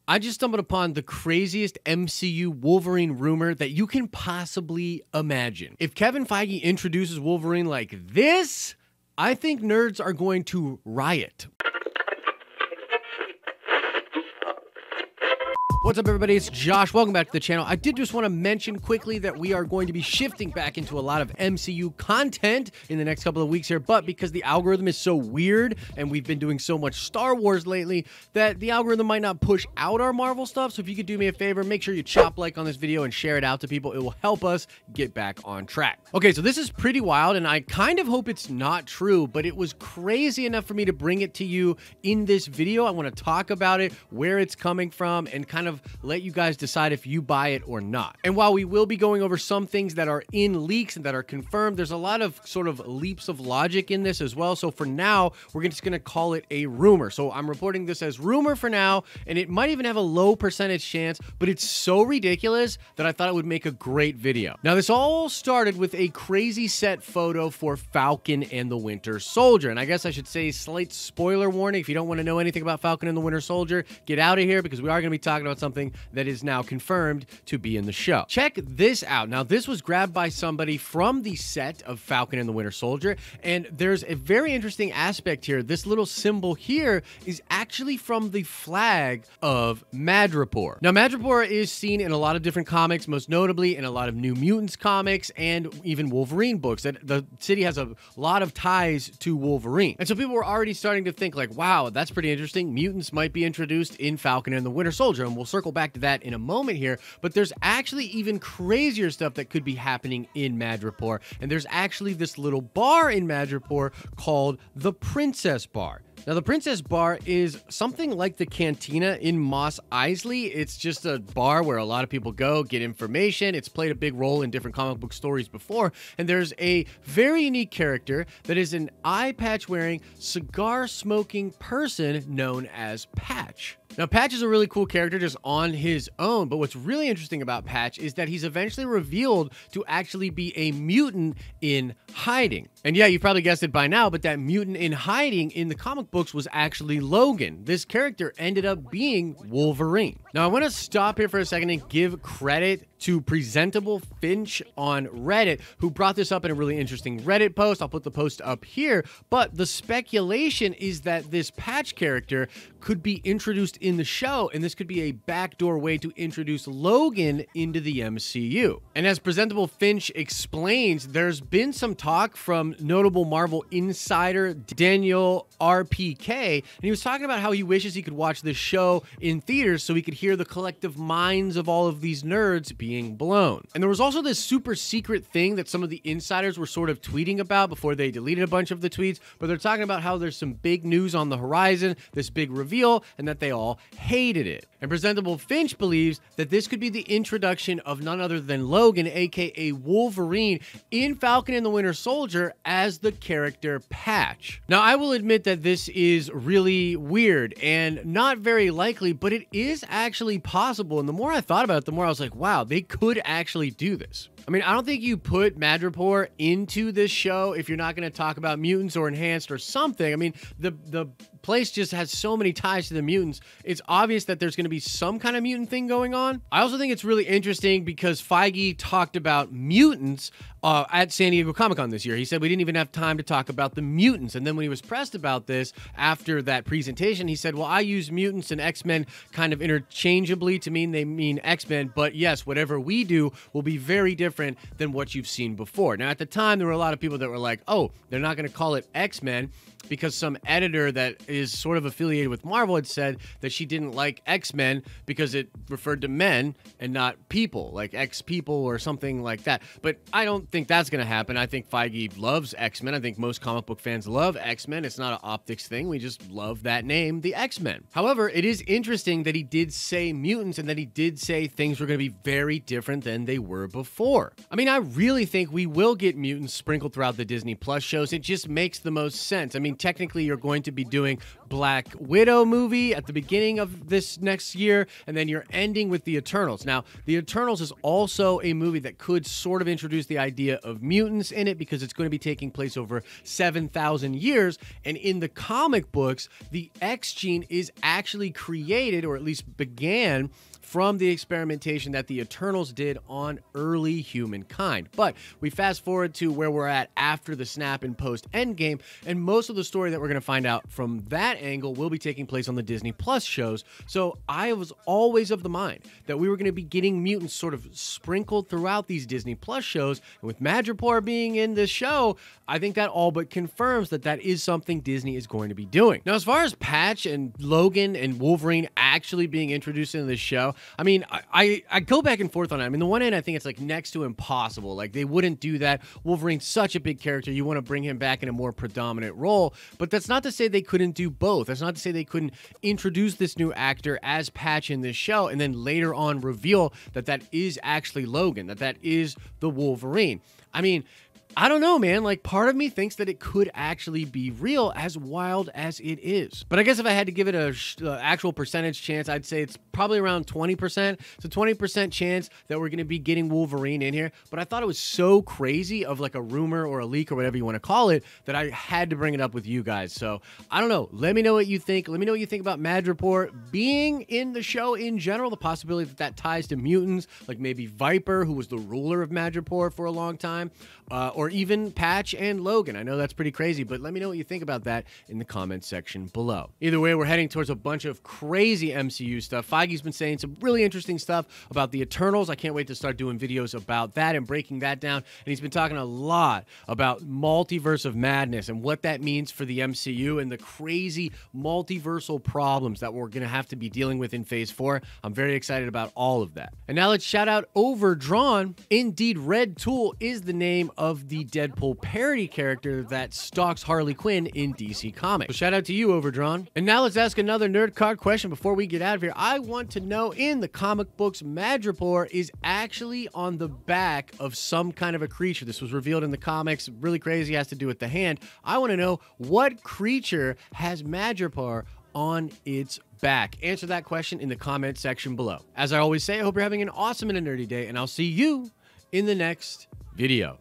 I just stumbled upon the craziest MCU Wolverine rumor that you can possibly imagine. If Kevin Feige introduces Wolverine like this, I think nerds are going to riot. What's up, everybody? It's Josh. Welcome back to the channel. I did just want to mention quickly that we are going to be shifting back into a lot of MCU content in the next couple of weeks here, but because the algorithm is so weird and we've been doing so much Star Wars lately, that the algorithm might not push out our Marvel stuff. So if you could do me a favor, make sure you chop like on this video and share it out to people. It will help us get back on track. Okay, so this is pretty wild, and I kind of hope it's not true, but it was crazy enough for me to bring it to you in this video. I want to talk about it, where it's coming from, and kind of let you guys decide if you buy it or not. And while we will be going over some things that are in leaks and that are confirmed, there's a lot of sort of leaps of logic in this as well. So for now, we're just going to call it a rumor. So I'm reporting this as rumor for now, and it might even have a low percentage chance, but it's so ridiculous that I thought it would make a great video. Now, this all started with a crazy set photo for Falcon and the Winter Soldier. And I guess I should say slight spoiler warning. If you don't want to know anything about Falcon and the Winter Soldier, get out of here, because we are going to be talking about something that is now confirmed to be in the show. Check this out. Now, this was grabbed by somebody from the set of Falcon and the Winter Soldier, and there's a very interesting aspect here. This little symbol here is actually from the flag of Madripoor. Now, Madripoor is seen in a lot of different comics, most notably in a lot of New Mutants comics and even Wolverine books. That the city has a lot of ties to Wolverine. And so people were already starting to think like, wow, that's pretty interesting. Mutants might be introduced in Falcon and the Winter Soldier, and we'll circle back to that in a moment here, but there's actually even crazier stuff that could be happening in Madripoor, and there's actually this little bar in Madripoor called the Princess Bar. Now, the Princess Bar is something like the Cantina in Mos Eisley. It's just a bar where a lot of people go, get information. It's played a big role in different comic book stories before, and there's a very unique character that is an eye patch wearing, cigar smoking person known as Patch. Now, Patch is a really cool character just on his own, but what's really interesting about Patch is that he's eventually revealed to actually be a mutant in hiding. And yeah, you probably guessed it by now, but that mutant in hiding in the comic books was actually Logan. This character ended up being Wolverine. Now, I want to stop here for a second and give credit to Presentable Finch on Reddit, who brought this up in a really interesting Reddit post. I'll put the post up here, but the speculation is that this Patch character could be introduced in the show, and this could be a backdoor way to introduce Logan into the MCU. And as Presentable Finch explains, there's been some talk from notable Marvel insider Daniel RPK, and he was talking about how he wishes he could watch this show in theaters so he could hear the collective minds of all of these nerds being blown. And there was also this super secret thing that some of the insiders were sort of tweeting about before they deleted a bunch of the tweets, but they're talking about how there's some big news on the horizon, this big reveal, and that they all hated it. And Presentable Finch believes that this could be the introduction of none other than Logan, aka Wolverine, in Falcon and the Winter Soldier as the character Patch. Now, I will admit that this is really weird and not very likely, but it is actually possible. And the more I thought about it, the more I was like, wow, they could actually do this. I mean, I don't think you put Madripoor into this show if you're not going to talk about mutants or enhanced or something. I mean, the place just has so many ties to the mutants. It's obvious that there's going to be some kind of mutant thing going on. I also think it's really interesting because Feige talked about mutants at San Diego Comic-Con this year. He said we didn't even have time to talk about the mutants. And then when he was pressed about this after that presentation, he said, well, I use mutants and X-Men kind of interchangeably to mean they mean X-Men. But yes, whatever we do will be very different than what you've seen before. Now, at the time, there were a lot of people that were like, oh, they're not going to call it X-Men, because some editor that is sort of affiliated with Marvel had said that she didn't like X-Men because it referred to men and not people, like X-people or something like that. But I don't think that's going to happen. I think Feige loves X-Men. I think most comic book fans love X-Men. It's not an optics thing. We just love that name, the X-Men. However, it is interesting that he did say mutants and that he did say things were going to be very different than they were before. I mean, I really think we will get mutants sprinkled throughout the Disney Plus shows. It just makes the most sense. I mean, mean, technically, you're going to be doing Black Widow movie at the beginning of this next year, and then you're ending with the Eternals. Now, the Eternals is also a movie that could sort of introduce the idea of mutants in it because it's going to be taking place over 7,000 years, and in the comic books, the X gene is actually created, or at least began, from the experimentation that the Eternals did on early humankind. But we fast forward to where we're at after the snap and post Endgame, and most of the story that we're going to find out from that angle will be taking place on the Disney Plus shows. So I was always of the mind that we were going to be getting mutants sort of sprinkled throughout these Disney Plus shows, and with Madripoor being in this show, I think that all but confirms that that is something Disney is going to be doing. Now, as far as Patch and Logan and Wolverine actually being introduced into this show, I mean, I go back and forth on it. I mean, the one end, I think it's like next to impossible. Like, they wouldn't do that. Wolverine's such a big character. You want to bring him back in a more predominant role. But that's not to say they couldn't do both. That's not to say they couldn't introduce this new actor as Patch in this show and then later on reveal that that is actually Logan, that that is the Wolverine. I mean, I don't know, man. Like, part of me thinks that it could actually be real, as wild as it is. But I guess if I had to give it a actual percentage chance, I'd say it's probably around 20%. It's a 20% chance that we're going to be getting Wolverine in here. But I thought it was so crazy of like a rumor or a leak or whatever you want to call it that I had to bring it up with you guys. So I don't know. Let me know what you think. Let me know what you think about Madripoor being in the show in general. The possibility that that ties to mutants, like maybe Viper, who was the ruler of Madripoor for a long time, or even Patch and Logan. I know that's pretty crazy, but let me know what you think about that in the comments section below. Either way, we're heading towards a bunch of crazy MCU stuff. Feige's been saying some really interesting stuff about the Eternals. I can't wait to start doing videos about that and breaking that down. And he's been talking a lot about Multiverse of Madness and what that means for the MCU and the crazy multiversal problems that we're going to have to be dealing with in Phase 4. I'm very excited about all of that. And now let's shout out Overdrawn. Indeed, Red Tool is the name of the Deadpool parody character that stalks Harley Quinn in DC Comics. So shout out to you, Overdrawn. And now let's ask another nerd card question before we get out of here. I want to know, in the comic books, Madripoor is actually on the back of some kind of a creature. This was revealed in the comics. Really crazy, has to do with the hand. I want to know, what creature has Madripoor on its back? Answer that question in the comment section below. As I always say, I hope you're having an awesome and a nerdy day, and I'll see you in the next video.